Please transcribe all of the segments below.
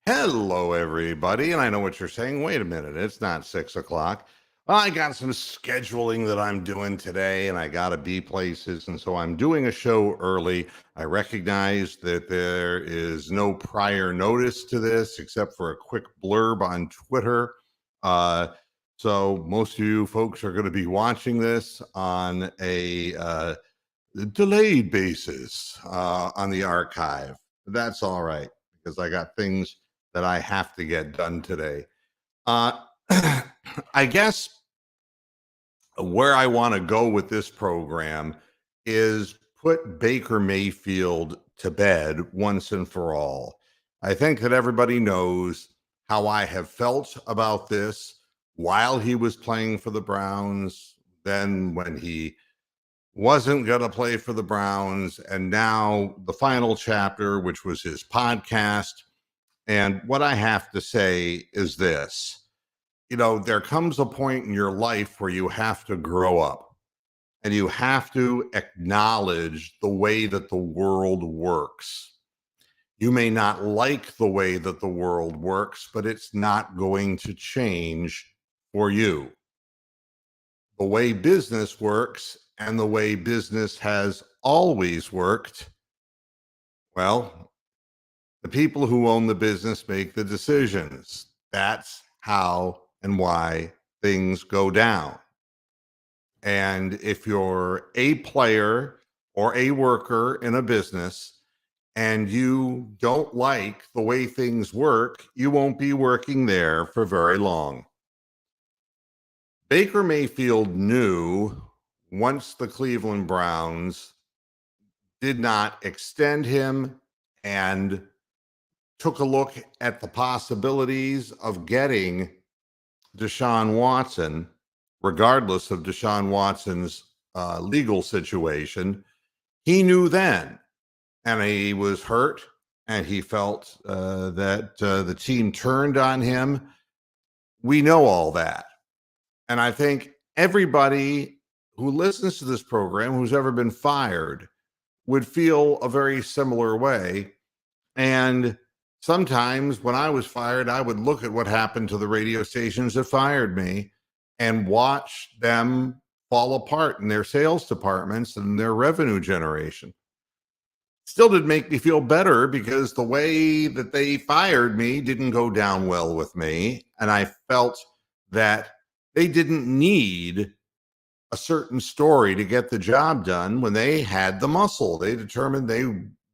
Hello, everybody. And I know what you're saying. Wait a minute. It's not 6 o'clock. Well, I got some scheduling that I'm doing today, and I got to be places. And so I'm doing a show early. I recognize that there is no prior notice to this except for a quick blurb on Twitter. So most of you folks are going to be watching this on a delayed basis on the archive. That's all right because I got things that I have to get done today. I guess where I want to go with this program is put Baker Mayfield to bed once and for all. I think that everybody knows how I have felt about this while he was playing for the Browns, then when he wasn't going to play for the Browns, and now the final chapter, which was his podcast. And what I have to say is this. There comes a point in your life where you have to grow up and you have to acknowledge the way that the world works. You may not like the way that the world works, but it's not going to change for you. The way business works and the way business has always worked, well, the people who own the business make the decisions. That's how and why things go down. And if you're a player or a worker in a business and you don't like the way things work, you won't be working there for very long. Baker Mayfield knew once the Cleveland Browns did not extend him and took a look at the possibilities of getting Deshaun Watson, regardless of Deshaun Watson's legal situation, he knew then, and he was hurt, and he felt that the team turned on him. We know all that. And I think everybody who listens to this program, who's ever been fired, would feel a very similar way. And sometimes when I was fired, I would look at what happened to the radio stations that fired me and watch them fall apart in their sales departments and their revenue generation. Still did make me feel better because the way that they fired me didn't go down well with me. And I felt that they didn't need a certain story to get the job done when they had the muscle. They determined they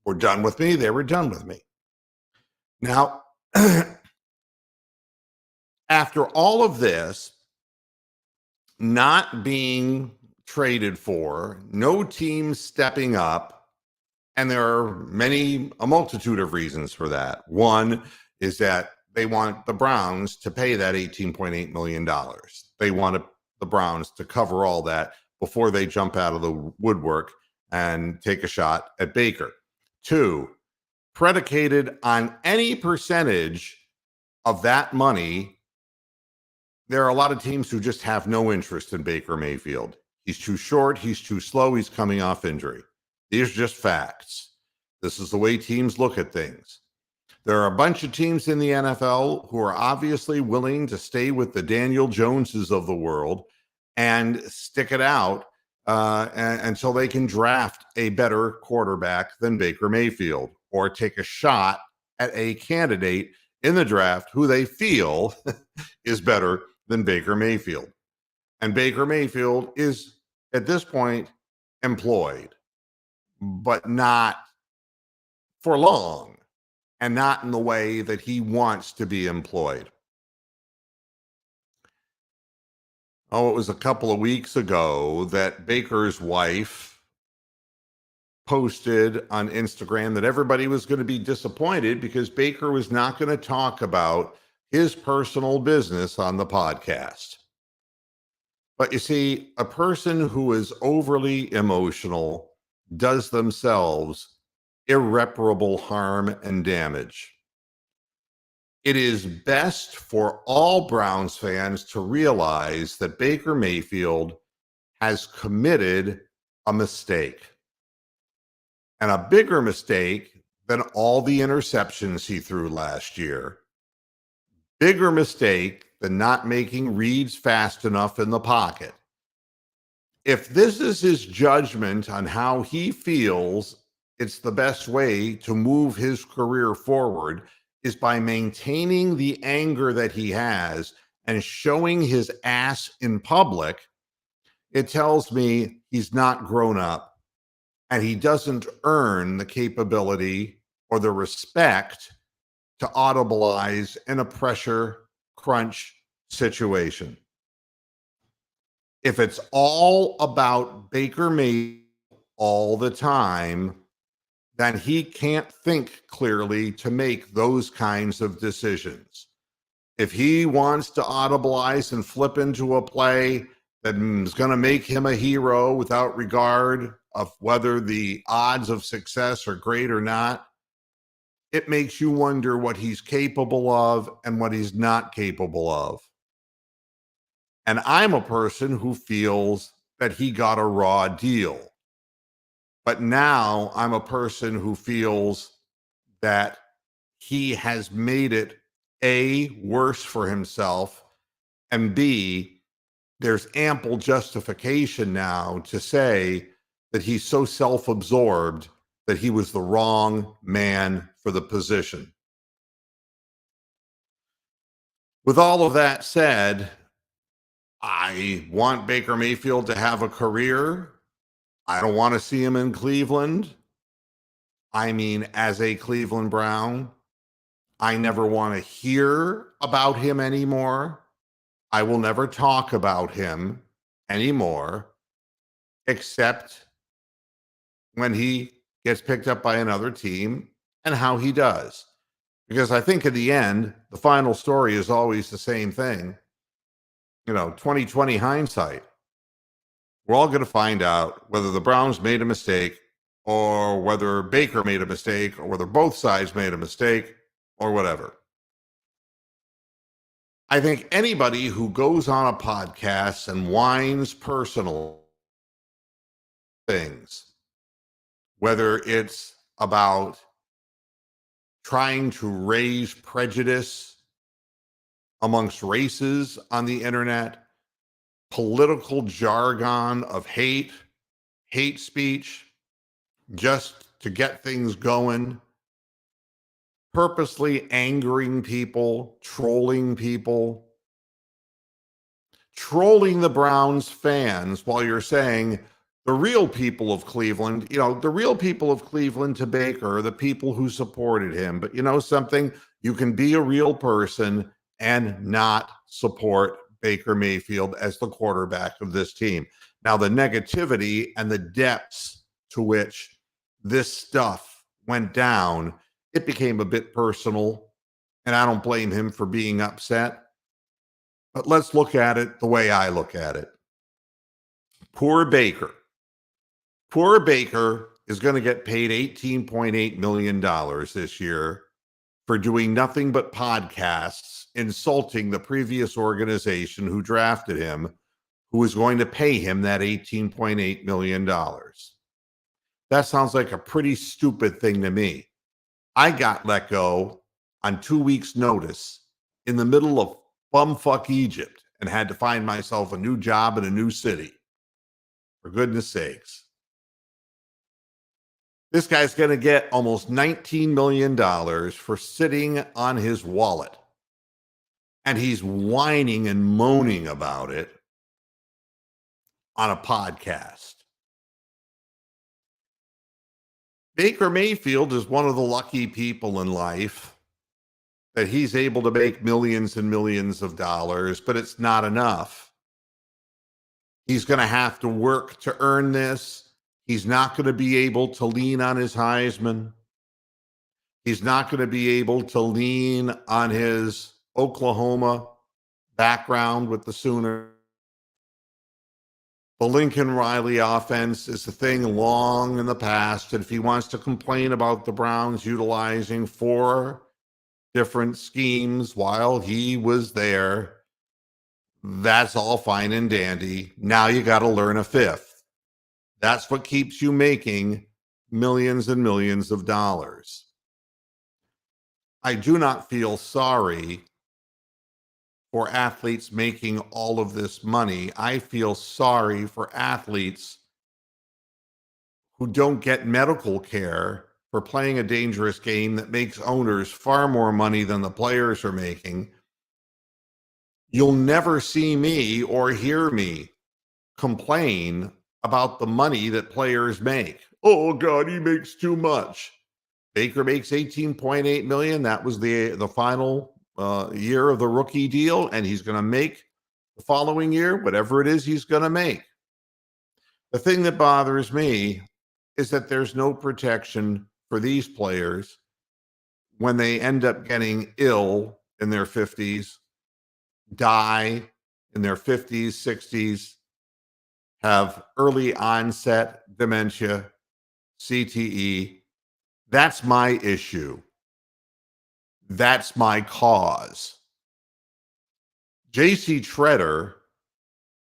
were done with me. They were done with me. Now, after all of this, not being traded for, no team stepping up, and there are a multitude of reasons for that. One is that they want the Browns to pay that $18.8 million. They want the Browns to cover all that before they jump out of the woodwork and take a shot at Baker. Two, predicated on any percentage of that money, there are a lot of teams who just have no interest in Baker Mayfield. He's too short, he's too slow, he's coming off injury. These are just facts. This is the way teams look at things. There are a bunch of teams in the NFL who are obviously willing to stay with the Daniel Joneses of the world and stick it out until they can draft a better quarterback than Baker Mayfield, or take a shot at a candidate in the draft who they feel is better than Baker Mayfield. And Baker Mayfield is, at this point, employed, but not for long, and not in the way that he wants to be employed. It was a couple of weeks ago that Baker's wife posted on Instagram that everybody was going to be disappointed because Baker was not going to talk about his personal business on the podcast. But you see, a person who is overly emotional does themselves irreparable harm and damage. It is best for all Browns fans to realize that Baker Mayfield has committed a mistake, and a bigger mistake than all the interceptions he threw last year. Bigger mistake than not making reads fast enough in the pocket. If this is his judgment on how he feels it's the best way to move his career forward is by maintaining the anger that he has and showing his ass in public, it tells me he's not grown up and he doesn't earn the capability or the respect to audibilize in a pressure crunch situation. If it's all about Baker Mayfield all the time, then he can't think clearly to make those kinds of decisions. If he wants to audibilize and flip into a play that is going to make him a hero without regard of whether the odds of success are great or not, it makes you wonder what he's capable of and what he's not capable of. And I'm a person who feels that he got a raw deal. But now I'm a person who feels that he has made it A, worse for himself, and B, there's ample justification now to say that he's so self-absorbed that he was the wrong man for the position. With all of that said, I want Baker Mayfield to have a career. I don't want to see him in Cleveland. I mean, as a Cleveland Brown, I never want to hear about him anymore. I will never talk about him anymore, except when he gets picked up by another team and how he does. Because I think in the end, the final story is always the same thing. 2020 hindsight. We're all going to find out whether the Browns made a mistake or whether Baker made a mistake or whether both sides made a mistake or whatever. I think anybody who goes on a podcast and whines personal things, whether it's about trying to raise prejudice amongst races on the internet, political jargon of hate speech, just to get things going, purposely angering people, trolling the Browns fans while you're saying the real people of Cleveland, the real people of Cleveland to Baker are the people who supported him. But you know something? You can be a real person and not support Baker Mayfield as the quarterback of this team. Now, the negativity and the depths to which this stuff went down, it became a bit personal, and I don't blame him for being upset. But let's look at it the way I look at it. Poor Baker. Poor Baker is going to get paid $18.8 million this year for doing nothing but podcasts, insulting the previous organization who drafted him, who is going to pay him that $18.8 million. That sounds like a pretty stupid thing to me. I got let go on 2 weeks' notice in the middle of bumfuck Egypt and had to find myself a new job in a new city. For goodness sakes. This guy's going to get almost $19 million for sitting on his wallet. And he's whining and moaning about it on a podcast. Baker Mayfield is one of the lucky people in life that he's able to make millions and millions of dollars, but it's not enough. He's going to have to work to earn this. He's not going to be able to lean on his Heisman. He's not going to be able to lean on his Oklahoma background with the Sooners. The Lincoln Riley offense is a thing long in the past. And if he wants to complain about the Browns utilizing 4 different schemes while he was there, that's all fine and dandy. Now you got to learn a 5th. That's what keeps you making millions and millions of dollars. I do not feel sorry for athletes making all of this money. I feel sorry for athletes who don't get medical care for playing a dangerous game that makes owners far more money than the players are making. You'll never see me or hear me complain about the money that players make. Oh God, he makes too much. Baker makes 18.8 million. That was the final year of the rookie deal, and he's going to make the following year whatever it is he's going to make. The thing that bothers me is that there's no protection for these players when they end up getting ill in their 50s, die in their 50s, 60s, have early onset dementia, CTE. That's my issue. That's my cause. J.C. Tretter,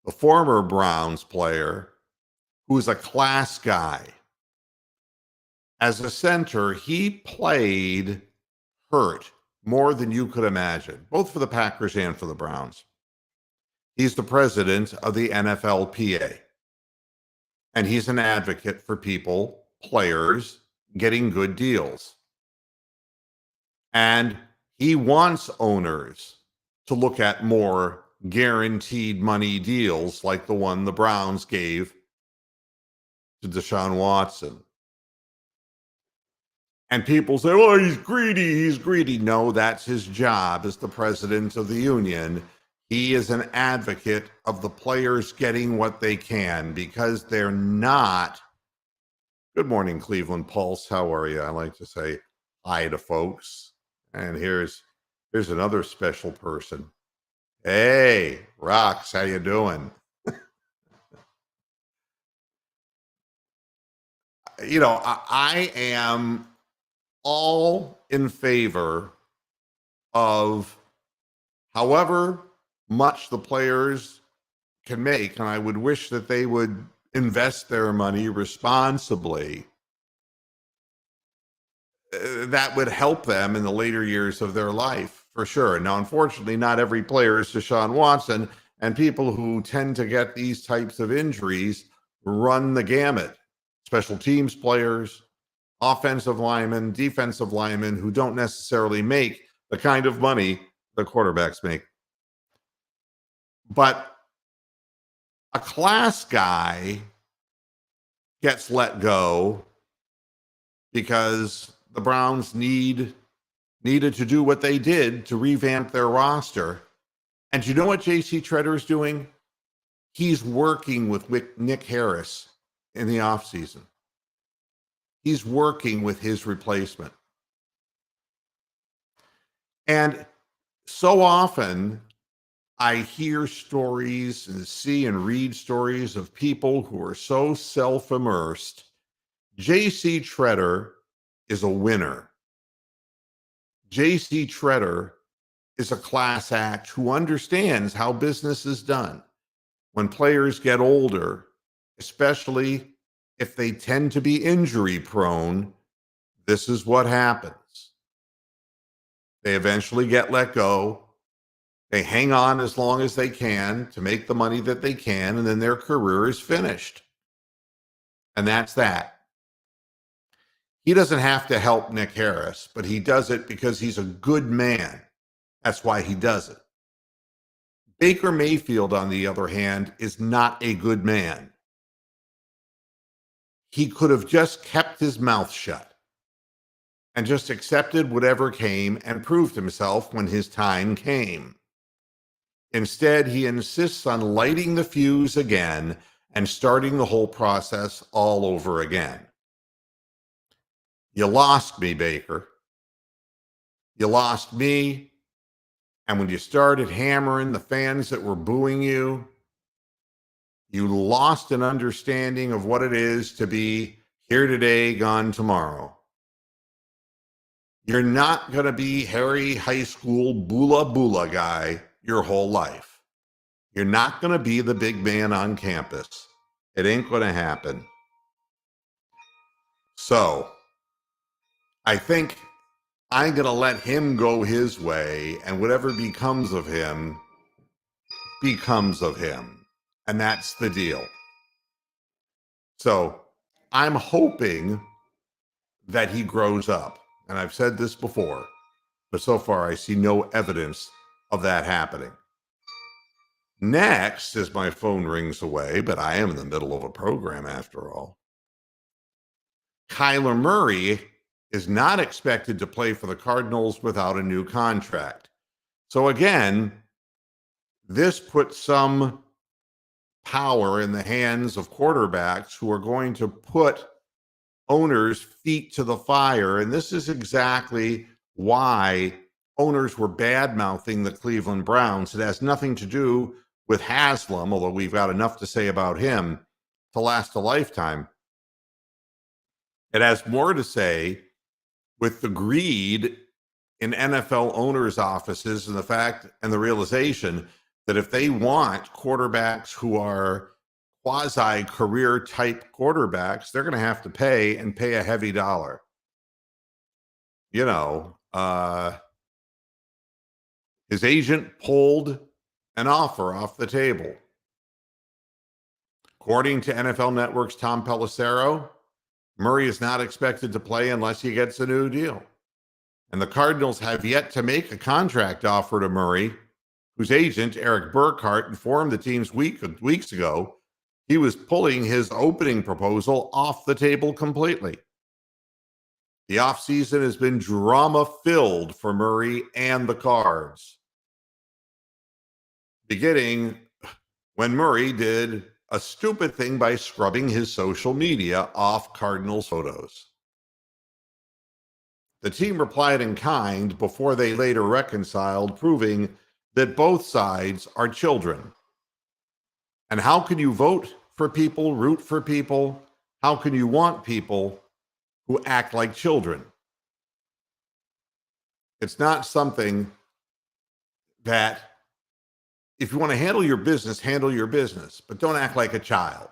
the former Browns player, who's a class guy, as a center, he played hurt more than you could imagine, both for the Packers and for the Browns. He's the president of the NFLPA, and he's an advocate for people, players, getting good deals. And he wants owners to look at more guaranteed money deals like the one the Browns gave to Deshaun Watson. And people say, well, he's greedy, he's greedy. No, that's his job as the president of the union. He is an advocate of the players getting what they can because they're not. Good morning, Cleveland Pulse. How are you? I like to say hi to folks. And here's another special person. Hey, Rox, how you doing? You know, I am all in favor of however much the players can make, and I would wish that they would invest their money responsibly. That would help them in the later years of their life, for sure. Now, unfortunately, not every player is Deshaun Watson, and people who tend to get these types of injuries run the gamut. Special teams players, offensive linemen, defensive linemen who don't necessarily make the kind of money the quarterbacks make. But a class guy gets let go because the Browns needed to do what they did to revamp their roster. And you know what J.C. Tretter is doing? He's working with Nick Harris in the offseason. He's working with his replacement. And so often I hear stories and see and read stories of people who are so self-immersed. J.C. Tretter is a winner. J.C. Tretter is a class act who understands how business is done. When players get older, especially if they tend to be injury prone, this is what happens. They eventually get let go. They hang on as long as they can to make the money that they can, and then their career is finished. And that's that. He doesn't have to help Nick Harris, but he does it because he's a good man. That's why he does it. Baker Mayfield, on the other hand, is not a good man. He could have just kept his mouth shut and just accepted whatever came and proved himself when his time came. Instead, he insists on lighting the fuse again and starting the whole process all over again. You lost me, Baker. You lost me. And when you started hammering the fans that were booing you, you lost an understanding of what it is to be here today, gone tomorrow. You're not going to be Harry High School bula bula guy your whole life. You're not going to be the big man on campus. It ain't going to happen. So I think I'm going to let him go his way, and whatever becomes of him becomes of him. And that's the deal. So I'm hoping that he grows up. And I've said this before, but so far I see no evidence of that happening. Next, as my phone rings away, but I am in the middle of a program after all, Kyler Murray is not expected to play for the Cardinals without a new contract. So again, this puts some power in the hands of quarterbacks who are going to put owners' feet to the fire. And this is exactly why owners were bad-mouthing the Cleveland Browns. It has nothing to do with Haslam, although we've got enough to say about him to last a lifetime. It has more to say with the greed in NFL owners' offices and the fact and the realization that if they want quarterbacks who are quasi-career type quarterbacks, they're going to have to pay and pay a heavy dollar. You know, his agent pulled an offer off the table. According to NFL Network's Tom Pelissero, Murray is not expected to play unless he gets a new deal. And the Cardinals have yet to make a contract offer to Murray, whose agent, Eric Burkhart, informed the teams weeks ago he was pulling his opening proposal off the table completely. The offseason has been drama-filled for Murray and the Cards, beginning when Murray did a stupid thing by scrubbing his social media off Cardinals photos. The team replied in kind before they later reconciled, proving that both sides are children. And how can you vote for people, root for people? How can you want people who act like children? It's not something that, if you want to handle your business, but don't act like a child.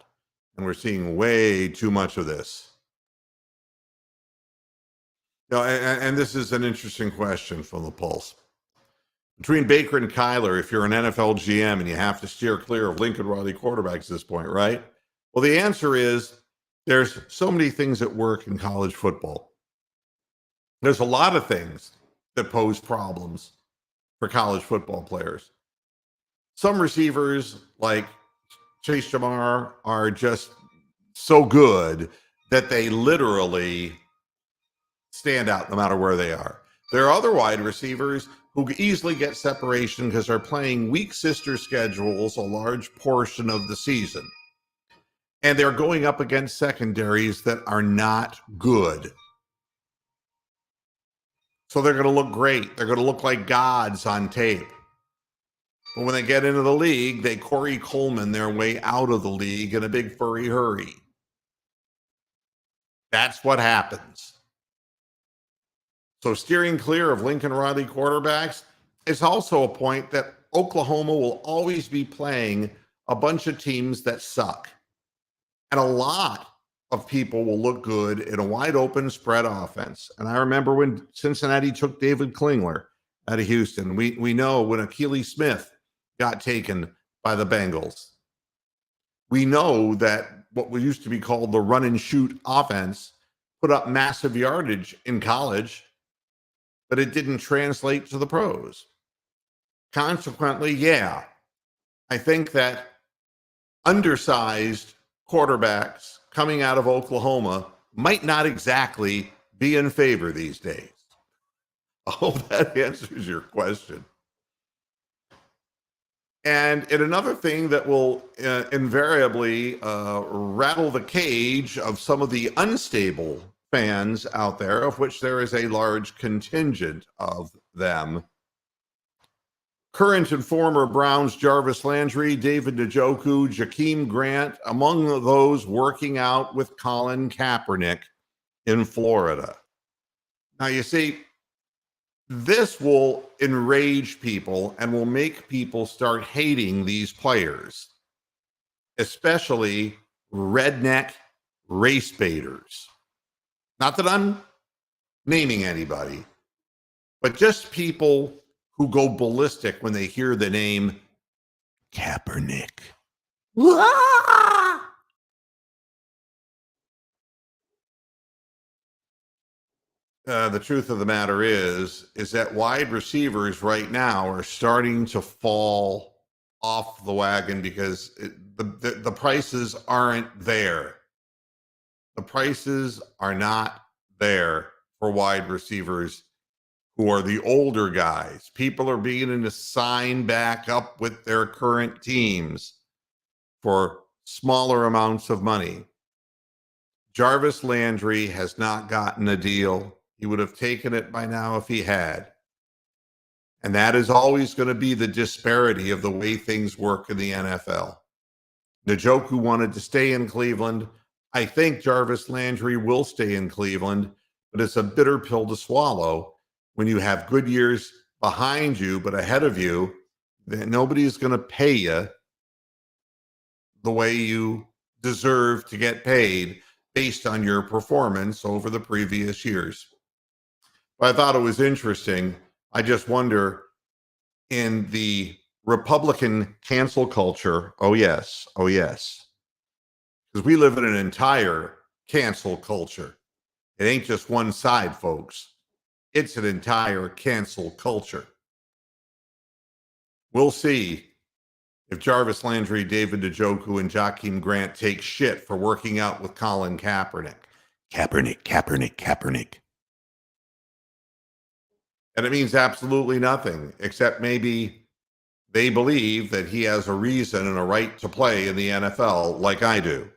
And we're seeing way too much of this. You know, and this is an interesting question from the Pulse. Between Baker and Kyler, if you're an NFL GM and you have to steer clear of Lincoln Riley quarterbacks at this point, right? Well, the answer is there's so many things that work in college football. There's a lot of things that pose problems for college football players. Some receivers like Chase Jamar are just so good that they literally stand out no matter where they are. There are other wide receivers who easily get separation because they're playing weak sister schedules a large portion of the season. And they're going up against secondaries that are not good. So they're going to look great. They're going to look like gods on tape. But when they get into the league, they Corey Coleman their way out of the league in a big furry hurry. That's what happens. So steering clear of Lincoln Riley quarterbacks is also a point that Oklahoma will always be playing a bunch of teams that suck. And a lot of people will look good in a wide open spread offense. And I remember when Cincinnati took David Klingler out of Houston. We know when Akili Smith got taken by the Bengals. We know that what used to be called the run and shoot offense put up massive yardage in college, but it didn't translate to the pros. Consequently, yeah, I think that undersized quarterbacks coming out of Oklahoma might not exactly be in favor these days. I hope that answers your question. And another thing that will invariably rattle the cage of some of the unstable fans out there, of which there is a large contingent of them. Current and former Browns Jarvis Landry, David Njoku, Jakeem Grant, among those working out with Colin Kaepernick in Florida. Now, you see, this will enrage people and will make people start hating these players, especially redneck race baiters. Not that I'm naming anybody, but just people who go ballistic when they hear the name Kaepernick. The truth of the matter is that wide receivers right now are starting to fall off the wagon because the prices aren't there. The prices are not there for wide receivers who are the older guys. People are beginning to sign back up with their current teams for smaller amounts of money. Jarvis Landry has not gotten a deal. He would have taken it by now if he had. And that is always going to be the disparity of the way things work in the NFL. Njoku wanted to stay in Cleveland. I think Jarvis Landry will stay in Cleveland, but it's a bitter pill to swallow when you have good years behind you, but ahead of you, that nobody's going to pay you the way you deserve to get paid based on your performance over the previous years. But I thought it was interesting. I just wonder, in the Republican cancel culture, oh yes, because we live in an entire cancel culture. It ain't just one side, folks. It's an entire cancel culture. We'll see if Jarvis Landry, David Njoku, and Jakeem Grant take shit for working out with Colin Kaepernick. Kaepernick. And it means absolutely nothing, except maybe they believe that he has a reason and a right to play in the NFL like I do.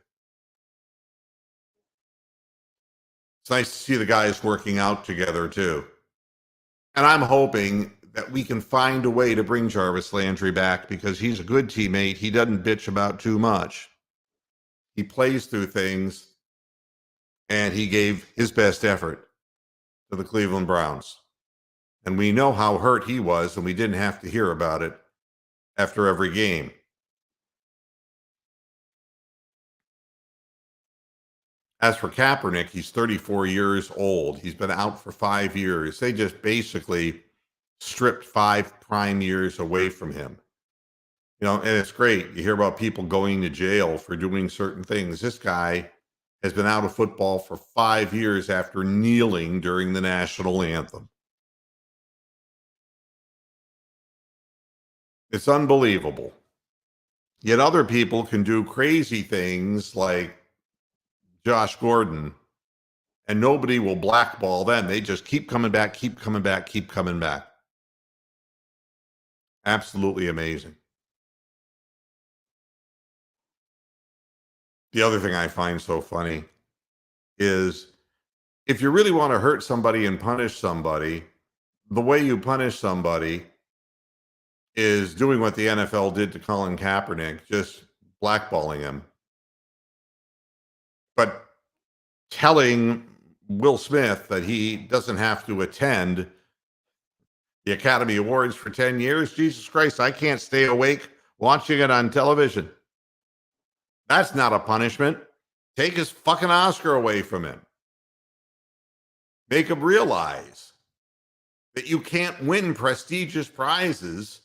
It's nice to see the guys working out together, too. And I'm hoping that we can find a way to bring Jarvis Landry back because he's a good teammate. He doesn't bitch about too much. He plays through things, and he gave his best effort to the Cleveland Browns. And we know how hurt he was, and we didn't have to hear about it after every game. As for Kaepernick, he's 34 years old. He's been out for 5 years. They just basically stripped 5 prime years away from him. You know, and it's great. You hear about people going to jail for doing certain things. This guy has been out of football for 5 years after kneeling during the national anthem. It's unbelievable. Yet other people can do crazy things like Josh Gordon, and nobody will blackball them. They just keep coming back. Absolutely amazing. The other thing I find so funny is if you really want to hurt somebody and punish somebody, the way you punish somebody is doing what the NFL did to Colin Kaepernick, just blackballing him. But telling Will Smith that he doesn't have to attend the Academy Awards for 10 years, Jesus Christ, I can't stay awake watching it on television. That's not a punishment. Take his fucking Oscar away from him. Make him realize that you can't win prestigious prizes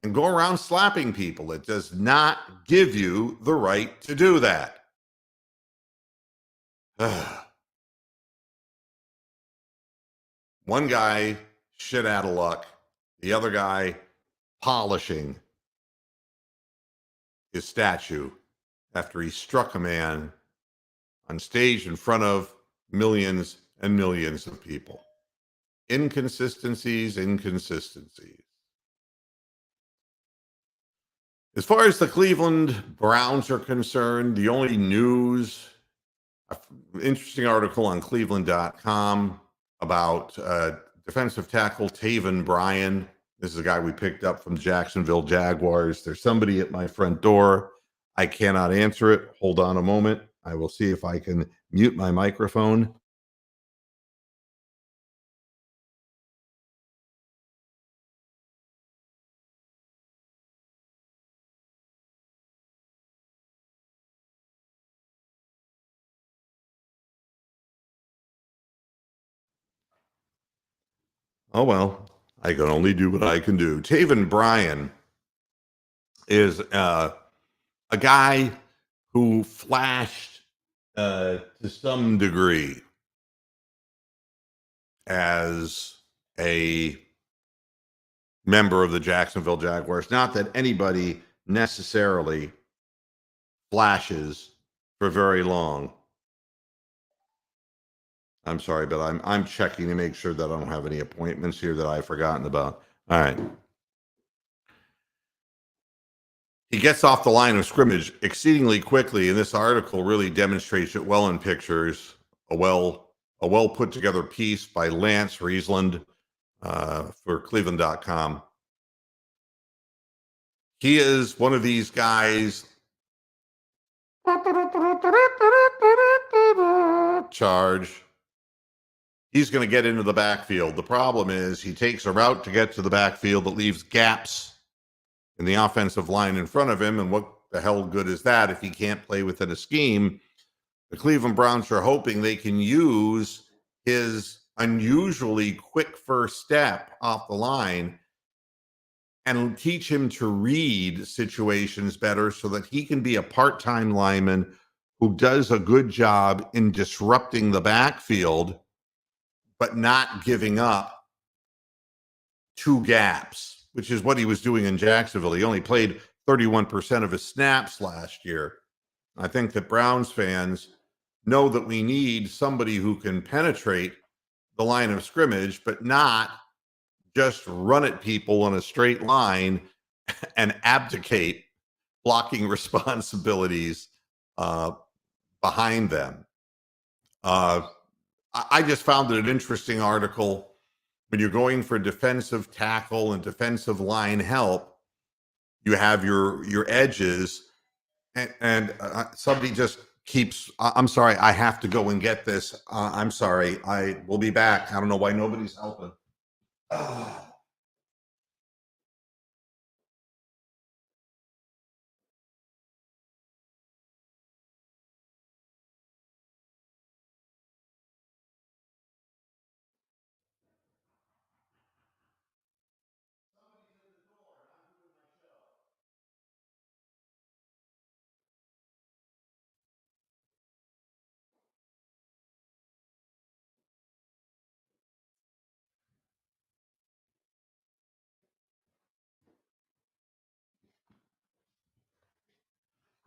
and go around slapping people. It does not give you the right to do that. One guy shit out of luck, the other guy polishing his statue after he struck a man on stage in front of millions and millions of people. Inconsistencies. As far as the Cleveland Browns are concerned, the only news, interesting article on cleveland.com about defensive tackle Taven Bryan. This is a guy we picked up from Jacksonville Jaguars. There's somebody at my front door. I cannot answer it. Hold on a moment. I will see if I can mute my microphone. Oh, well. I can only do what I can do. Taven Bryan is a guy who flashed to some degree as a member of the Jacksonville Jaguars. Not that anybody necessarily flashes for very long. I'm sorry, but I'm checking to make sure that I don't have any appointments here that I've forgotten about. All right. He gets off the line of scrimmage exceedingly quickly, and this article really demonstrates it well in pictures. A well put together piece by Lance Riesland for Cleveland.com. He is one of these guys. Charge. He's going to get into the backfield. The problem is he takes a route to get to the backfield that leaves gaps in the offensive line in front of him. And what the hell good is that if he can't play within a scheme? The Cleveland Browns are hoping they can use his unusually quick first step off the line and teach him to read situations better so that he can be a part-time lineman who does a good job in disrupting the backfield, but not giving up two gaps, which is what he was doing in Jacksonville. He only played 31% of his snaps last year. I think that Browns fans know that we need somebody who can penetrate the line of scrimmage, but not just run at people on a straight line and abdicate blocking responsibilities behind them. I just found it an interesting article. When you're going for defensive tackle and defensive line help, you have your edges, and somebody just keeps. I'm sorry, I have to go and get this. I'm sorry, I will be back. I don't know why nobody's helping.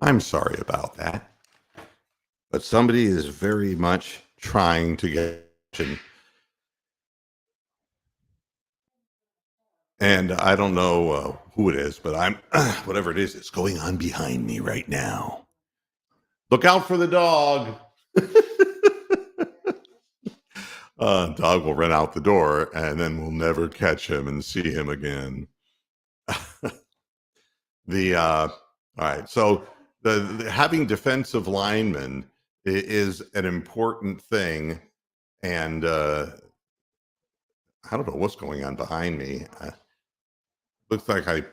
I'm sorry about that, but somebody is very much trying to get attention. And I don't know who it is, but I'm whatever it is, it's going on behind me right now. Look out for the dog. Dog will run out the door, and then we'll never catch him and see him again. All right. So the having defensive linemen is an important thing, and I don't know what's going on behind me. Looks like I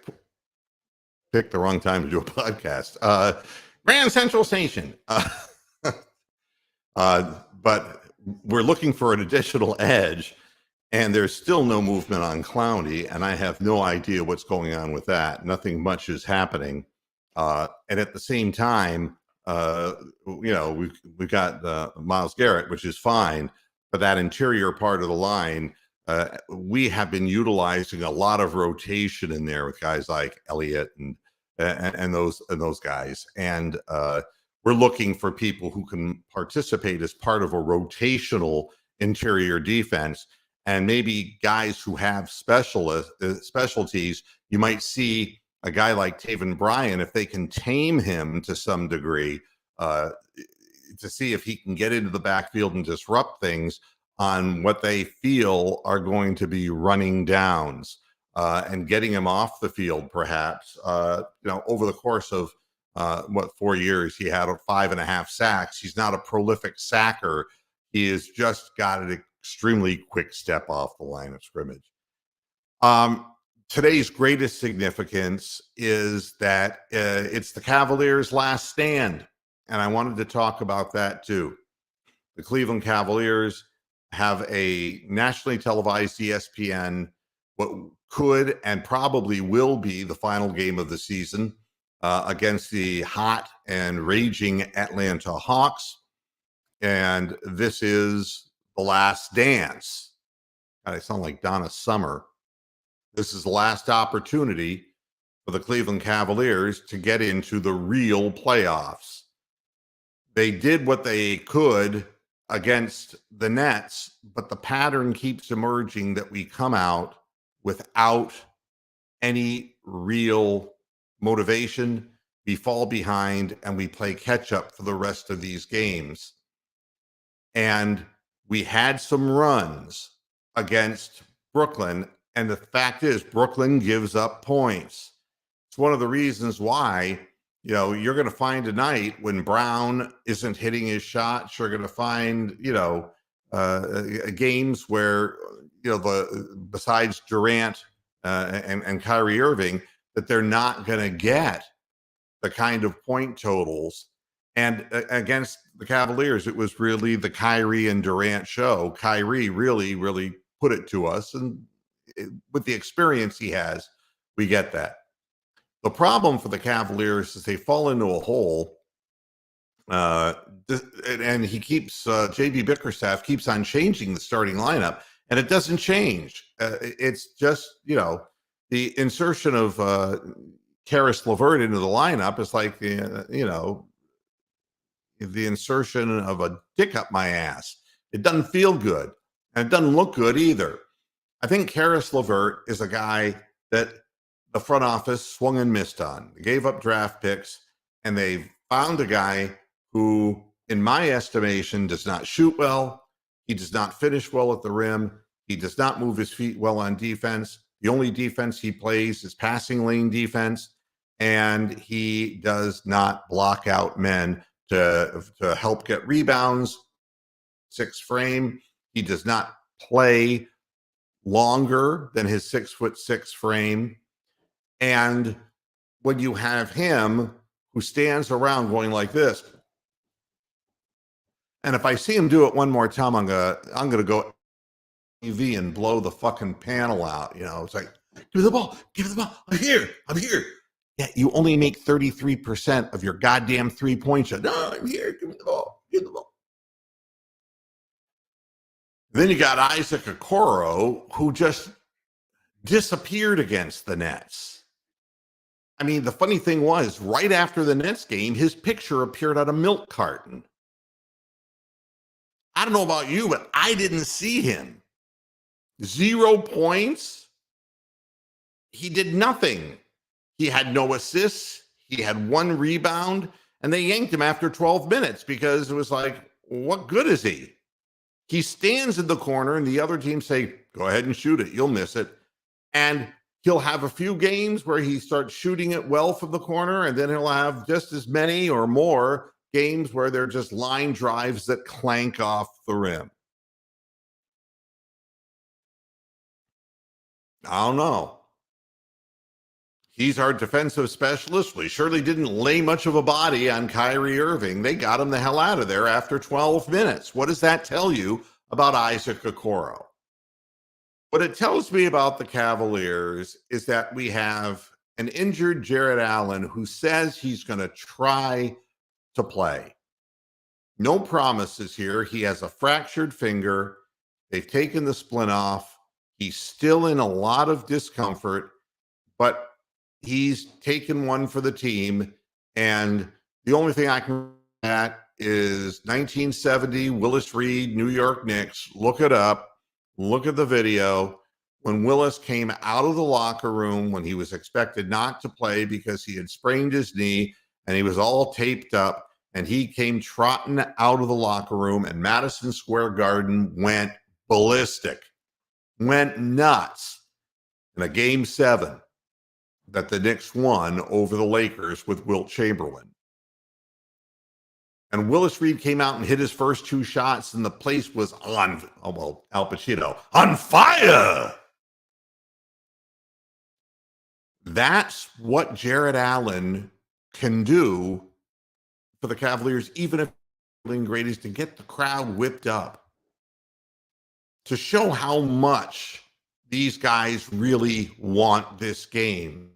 picked the wrong time to do a podcast. Grand Central Station. But we're looking for an additional edge, and there's still no movement on Clowney, and I have no idea what's going on with that. Nothing much is happening. And at the same time, we've got Myles Garrett, which is fine, but that interior part of the line, we have been utilizing a lot of rotation in there with guys like Elliott and those guys, and we're looking for people who can participate as part of a rotational interior defense, and maybe guys who have specialties. You might see a guy like Taven Bryan, if they can tame him to some degree, to see if he can get into the backfield and disrupt things on what they feel are going to be running downs, and getting him off the field, perhaps. Over the course of 4 years, he had 5.5 sacks. He's not a prolific sacker. He has just got an extremely quick step off the line of scrimmage. Today's greatest significance is that it's the Cavaliers' last stand, and I wanted to talk about that too. The Cleveland Cavaliers have a nationally televised ESPN, what could and probably will be the final game of the season against the hot and raging Atlanta Hawks. And this is the last dance. God, I sound like Donna Summer. This is the last opportunity for the Cleveland Cavaliers to get into the real playoffs. They did what they could against the Nets, but the pattern keeps emerging that we come out without any real motivation. We fall behind and we play catch up for the rest of these games. And we had some runs against Brooklyn. And the fact is, Brooklyn gives up points. It's one of the reasons why, you're going to find a night when Brown isn't hitting his shots. You're going to find, games where, besides Durant and Kyrie Irving, that they're not going to get the kind of point totals. And against the Cavaliers, it was really the Kyrie and Durant show. Kyrie really, really put it to us. And with the experience he has, we get that. The problem for the Cavaliers is they fall into a hole. And he keeps, JB Bickerstaff keeps on changing the starting lineup, and it doesn't change. It's just, the insertion of Karis LeVert into the lineup is like, the insertion of a dick up my ass. It doesn't feel good, and it doesn't look good either. I think Karis LeVert is a guy that the front office swung and missed on. They gave up draft picks, and they found a guy who, in my estimation, does not shoot well. He does not finish well at the rim. He does not move his feet well on defense. The only defense he plays is passing lane defense, and he does not block out men to help get rebounds. 6 frame. He does not play longer than his 6'6" frame. And when you have him who stands around going like this, and if I see him do it one more time, I'm gonna go TV and blow the fucking panel out. It's like, give me the ball, I'm here. Yeah, you only make 33% of your goddamn 3-point shot. No, I'm here. Give me the ball. Then you got Isaac Okoro, who just disappeared against the Nets. I mean, the funny thing was, right after the Nets game, his picture appeared on a milk carton. I don't know about you, but I didn't see him. 0 points. He did nothing. He had no assists. He had 1 rebound, and they yanked him after 12 minutes because it was like, what good is he? He stands in the corner, and the other team say, go ahead and shoot it. You'll miss it. And he'll have a few games where he starts shooting it well from the corner, and then he'll have just as many or more games where they're just line drives that clank off the rim. I don't know. He's our defensive specialist. We surely didn't lay much of a body on Kyrie Irving. They got him the hell out of there after 12 minutes. What does that tell you about Isaac Okoro? What it tells me about the Cavaliers is that we have an injured Jared Allen who says he's going to try to play. No promises here. He has a fractured finger. They've taken the splint off. He's still in a lot of discomfort, but he's taken one for the team. And the only thing I can at is 1970 Willis Reed, New York Knicks. Look it up. Look at the video. When Willis came out of the locker room when he was expected not to play because he had sprained his knee and he was all taped up, and he came trotting out of the locker room, and Madison Square Garden went ballistic, went nuts in a Game 7 that the Knicks won over the Lakers with Wilt Chamberlain. And Willis Reed came out and hit his first 2 shots, and the place was Al Pacino, on fire. That's what Jared Allen can do for the Cavaliers, even if great is to get the crowd whipped up, to show how much these guys really want this game.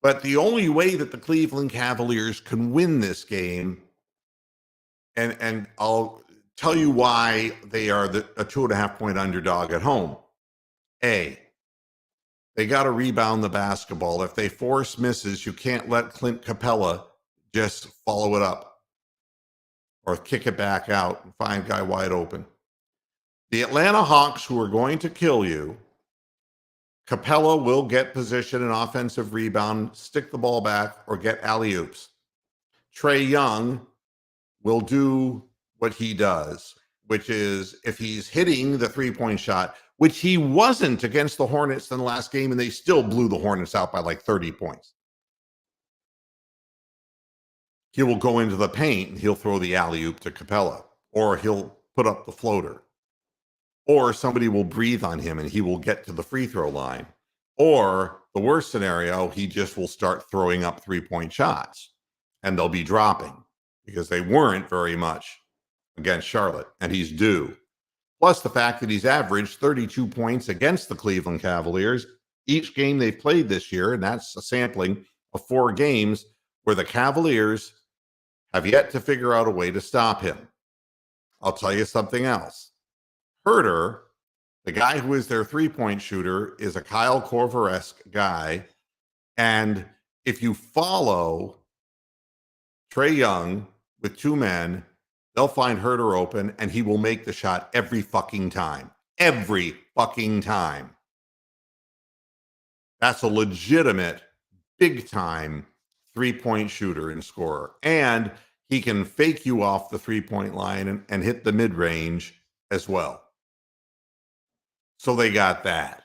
But the only way that the Cleveland Cavaliers can win this game, and I'll tell you why they are a 2.5-point underdog at home. A, they got to rebound the basketball. If they force misses, you can't let Clint Capella just follow it up or kick it back out and find a guy wide open. The Atlanta Hawks, who are going to kill you, Capella will get position and offensive rebound, stick the ball back, or get alley-oops. Trae Young will do what he does, which is if he's hitting the three-point shot, which he wasn't against the Hornets in the last game, and they still blew the Hornets out by like 30 points. He will go into the paint and he'll throw the alley-oop to Capella, or he'll put up the floater, or somebody will breathe on him and he will get to the free throw line, or the worst scenario, he just will start throwing up three-point shots and they'll be dropping because they weren't very much against Charlotte, and he's due. Plus the fact that he's averaged 32 points against the Cleveland Cavaliers each game they've played this year, and that's a sampling of 4 games where the Cavaliers have yet to figure out a way to stop him. I'll tell you something else. Herter, the guy who is their three-point shooter, is a Kyle Korver-esque guy, and if you follow Trae Young with 2 men, they'll find Herter open, and he will make the shot every fucking time. Every fucking time. That's a legitimate, big-time three-point shooter and scorer. And he can fake you off the three-point line and hit the mid-range as well. So they got that.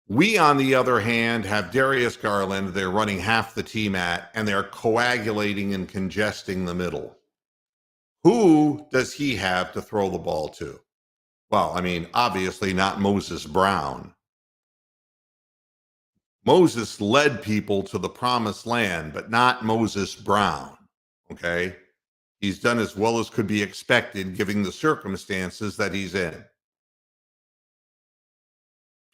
We, on the other hand, have Darius Garland. They're running half the team at, and they're coagulating and congesting the middle. Who does he have to throw the ball to? Well, I mean, obviously not Moses Brown. Moses led people to the promised land, but not Moses Brown, okay? He's done as well as could be expected given the circumstances that he's in.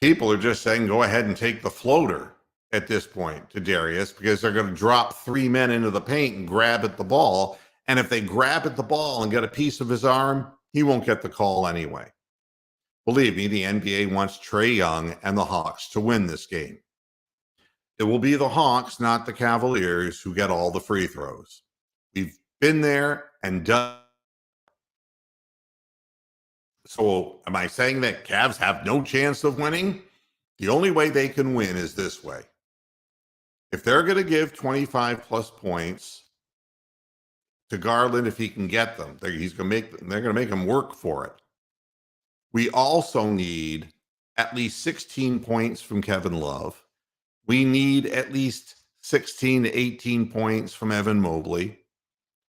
People are just saying, go ahead and take the floater at this point to Darius, because they're going to drop 3 men into the paint and grab at the ball. And if they grab at the ball and get a piece of his arm, he won't get the call anyway. Believe me, the NBA wants Trae Young and the Hawks to win this game. It will be the Hawks, not the Cavaliers, who get all the free throws. We've been there and done. So am I saying that Cavs have no chance of winning? The only way they can win is this way. If they're going to give 25 plus points to Garland, if he can get them, they're going to make him work for it. We also need at least 16 points from Kevin Love. We need at least 16 to 18 points from Evan Mobley.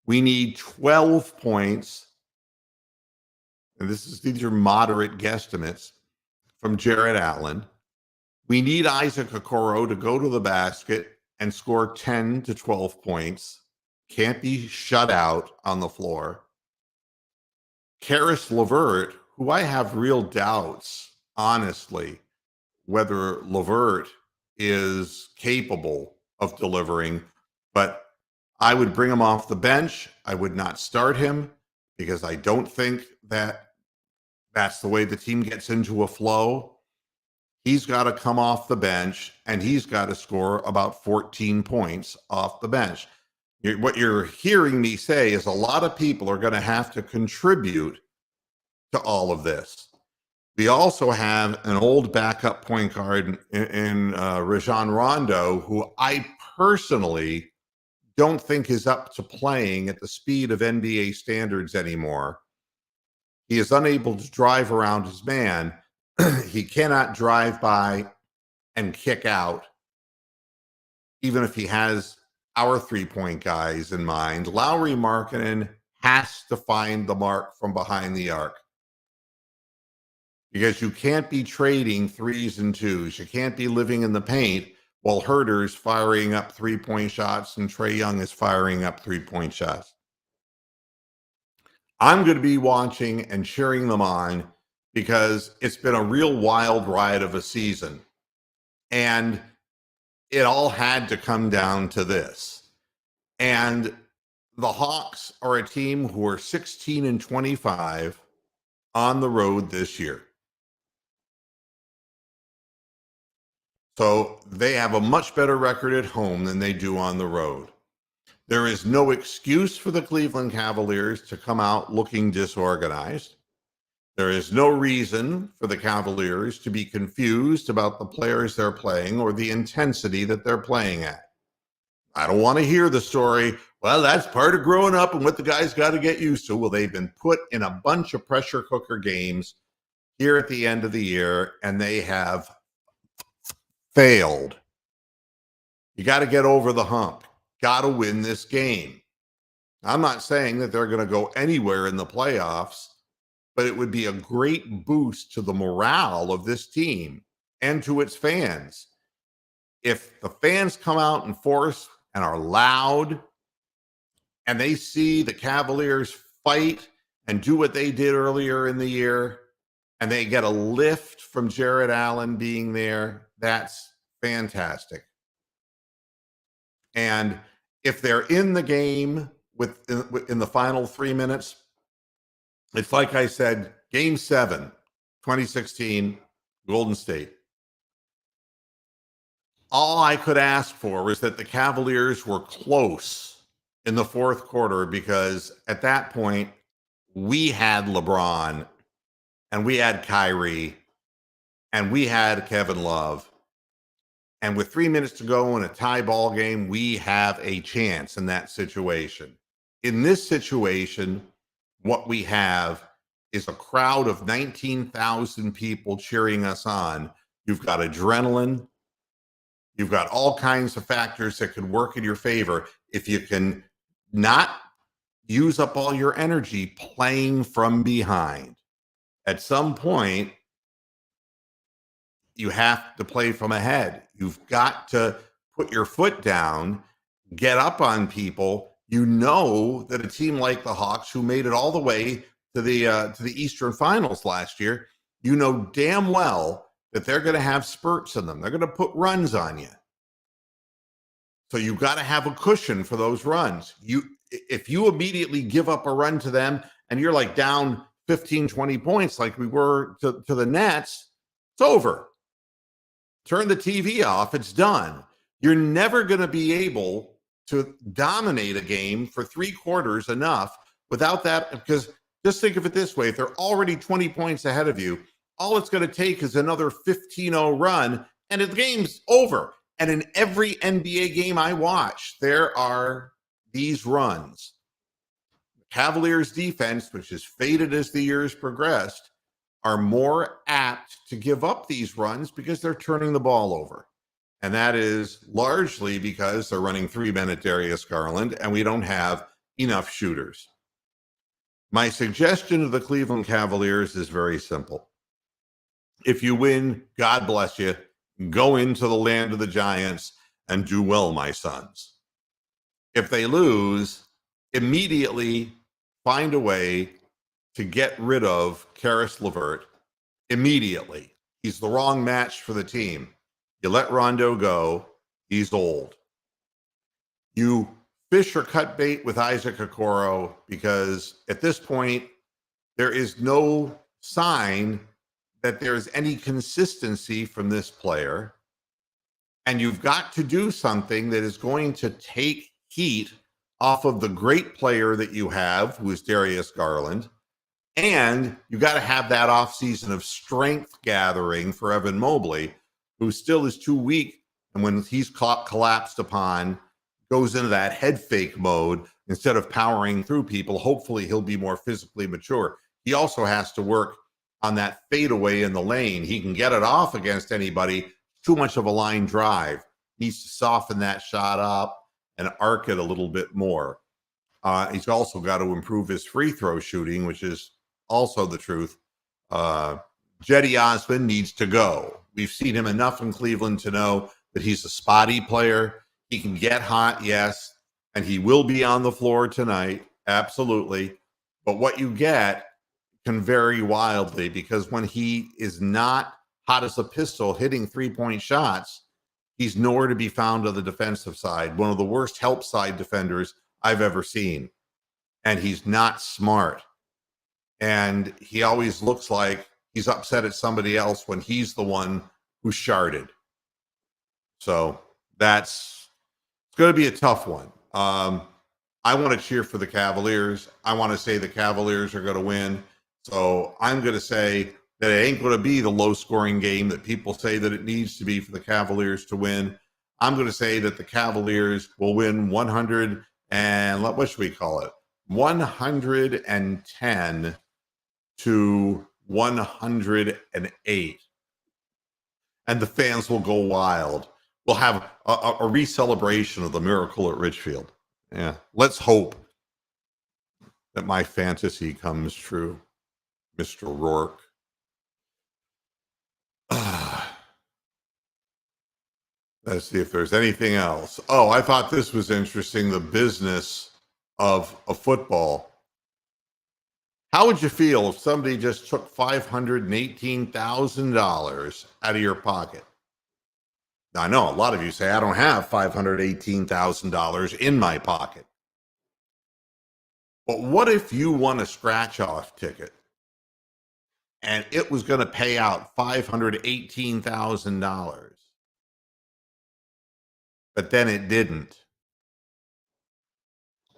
We need 12 points, and these are moderate guesstimates, from Jarrett Allen. We need Isaac Okoro to go to the basket and score 10 to 12 points. Can't be shut out on the floor. Karis LeVert, who I have real doubts, honestly, whether LeVert is capable of delivering, but I would bring him off the bench. I would not start him because I don't think that that's the way the team gets into a flow. He's got to come off the bench, and he's got to score about 14 points off the bench. What you're hearing me say is a lot of people are going to have to contribute to all of this. We also have an old backup point guard in Rajon Rondo, who I personally don't think is up to playing at the speed of NBA standards anymore. He is unable to drive around his man. He cannot drive by and kick out, even if he has our three-point guys in mind. Lauri Markkanen has to find the mark from behind the arc, because you can't be trading 3s and 2s. You can't be living in the paint while Herter's firing up three-point shots and Trae Young is firing up three-point shots. I'm going to be watching and cheering them on because it's been a real wild ride of a season. And it all had to come down to this. And the Hawks are a team who are 16-25 on the road this year. So they have a much better record at home than they do on the road. There is no excuse for the Cleveland Cavaliers to come out looking disorganized. There is no reason for the Cavaliers to be confused about the players they're playing or the intensity that they're playing at. I don't want to hear the story, well, that's part of growing up and what the guys got to get used to. Well, they've been put in a bunch of pressure cooker games here at the end of the year, and they have failed. You got to get over the hump. Got to win this game. I'm not saying that they're going to go anywhere in the playoffs, but it would be a great boost to the morale of this team and to its fans. If the fans come out in force and are loud and they see the Cavaliers fight and do what they did earlier in the year, and they get a lift from Jared Allen being there, that's fantastic. And if they're in the game in the final 3 minutes, it's like I said, Game 7, 2016, Golden State. All I could ask for was that the Cavaliers were close in the fourth quarter, because at that point, we had LeBron, and we had Kyrie, and we had Kevin Love. And with 3 minutes to go in a tie ball game, we have a chance in that situation. In this situation, what we have is a crowd of 19,000 people cheering us on. You've got adrenaline. You've got all kinds of factors that could work in your favor if you can not use up all your energy playing from behind. At some point, you have to play from ahead. You've got to put your foot down, get up on people. You know that a team like the Hawks, who made it all the way to the Eastern Finals last year, you know damn well that they're going to have spurts in them. They're going to put runs on you. So you've got to have a cushion for those runs. If you immediately give up a run to them and you're like down 15, 20 points like we were to the Nets, it's over. Turn the TV off. It's done. You're never going to be able to dominate a game for 3 quarters enough without that, because just think of it this way. If they're already 20 points ahead of you, all it's going to take is another 15-0 run, and the game's over. And in every NBA game I watch, there are these runs. Cavaliers defense, which has faded as the years progressed, are more apt to give up these runs because they're turning the ball over. And that is largely because they're running 3 men at Darius Garland, and we don't have enough shooters. My suggestion to the Cleveland Cavaliers is very simple. If you win, God bless you. Go into the land of the giants and do well, my sons. If they lose, immediately find a way to get rid of Karis LeVert immediately. He's the wrong match for the team. You let Rondo go. He's old. You fish or cut bait with Isaac Okoro, because at this point, there is no sign that there's any consistency from this player. And you've got to do something that is going to take heat off of the great player that you have, who is Darius Garland. And you got to have that offseason of strength gathering for Evan Mobley, who still is too weak. And when he's collapsed upon, goes into that head fake mode instead of powering through people. Hopefully he'll be more physically mature. He also has to work on that fadeaway in the lane. He can get it off against anybody. Too much of a line drive. Needs to soften that shot up and arc it a little bit more. He's also got to improve his free throw shooting, which is also the truth. Cedi Osman needs to go. We've seen him enough in Cleveland to know that he's a spotty player. He can get hot, yes, and he will be on the floor tonight, absolutely. But what you get can vary wildly, because when he is not hot as a pistol hitting 3-point shots, he's nowhere to be found on the defensive side. One of the worst help side defenders I've ever seen. And he's not smart. And he always looks like he's upset at somebody else when he's the one who sharded. So it's going to be a tough one. I want to cheer for the Cavaliers. I want to say the Cavaliers are going to win. So I'm going to say that it ain't going to be the low-scoring game that people say that it needs to be for the Cavaliers to win. I'm going to say that the Cavaliers will win 100 and what should we call it? 110 to 108. And the fans will go wild. We'll have a re-celebration of the miracle at Ridgefield. Yeah, let's hope that my fantasy comes true, Mr. Rourke. Let's see if there's anything else. Oh, I thought this was interesting, the business of football. How would you feel if somebody just took $518,000 out of your pocket? Now, I know a lot of you say, I don't have $518,000 in my pocket. But what if you won a scratch-off ticket and it was going to pay out $518,000, but then it didn't?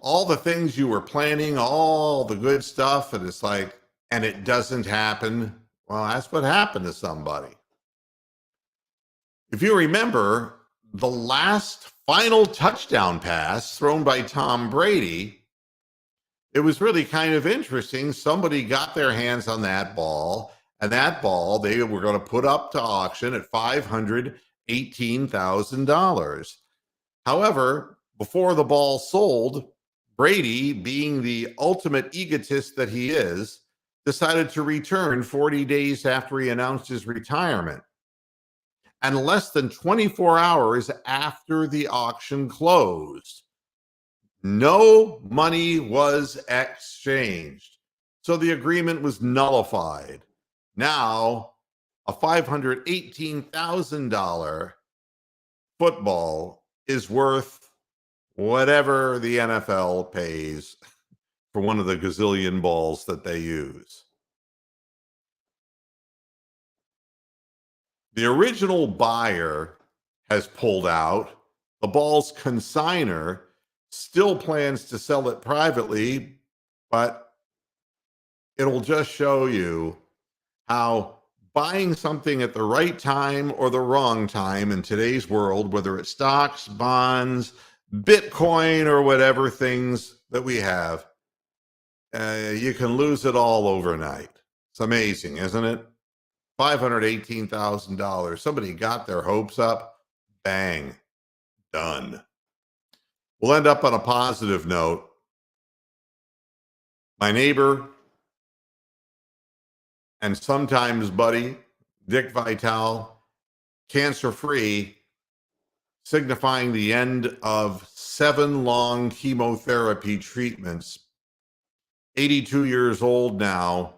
All the things you were planning, all the good stuff, and it's like, and it doesn't happen. Well, that's what happened to somebody. If you remember, the last final touchdown pass thrown by Tom Brady, it was really kind of interesting. Somebody got their hands on that ball, and that ball they were going to put up to auction at $518,000. However, before the ball sold, Brady, being the ultimate egotist that he is, decided to return 40 days after he announced his retirement. And less than 24 hours after the auction closed, no money was exchanged. So the agreement was nullified. Now, a $518,000 football is worth whatever the NFL pays for one of the gazillion balls that they use. The original buyer has pulled out. The ball's consignor still plans to sell it privately, but it'll just show you how buying something at the right time or the wrong time in today's world, whether it's stocks, bonds, Bitcoin, or whatever things that we have, you can lose it all overnight. It's amazing, isn't it? $518,000. Somebody got their hopes up. Bang. Done. We'll end up on a positive note. My neighbor and sometimes buddy, Dick Vitale, cancer-free, signifying the end of 7 long chemotherapy treatments. 82 years old now.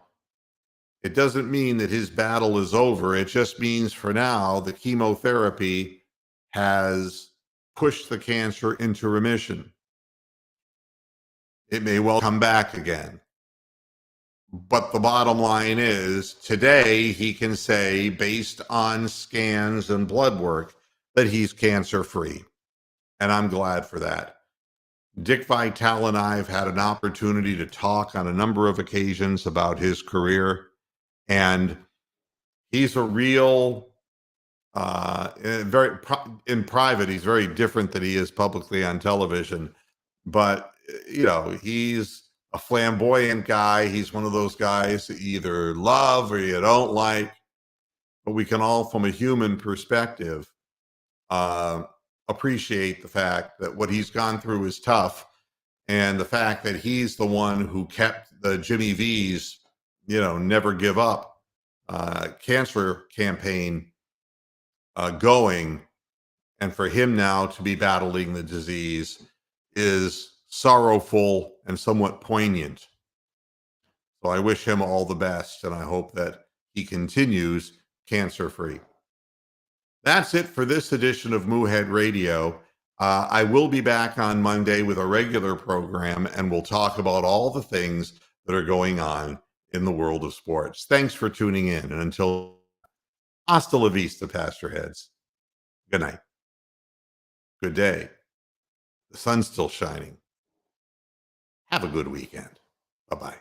It doesn't mean that his battle is over. It just means for now the chemotherapy has pushed the cancer into remission. It may well come back again. But the bottom line is, today he can say, based on scans and blood work, that he's cancer-free. And I'm glad for that. Dick Vitale and I have had an opportunity to talk on a number of occasions about his career. And he's a real, in private, he's very different than he is publicly on television. But, you know, he's a flamboyant guy. He's one of those guys that you either love or you don't like. But we can all, from a human perspective, appreciate the fact that what he's gone through is tough. And the fact that he's the one who kept the Jimmy V's, never give up cancer campaign going. And for him now to be battling the disease is sorrowful and somewhat poignant. So I wish him all the best, and I hope that he continues cancer-free. That's it for this edition of Moohead Radio. I will be back on Monday with a regular program, and we'll talk about all the things that are going on in the world of sports. Thanks for tuning in, and until hasta la vista, Pastor Heads. Good night. Good day. The sun's still shining. Have a good weekend. Bye-bye.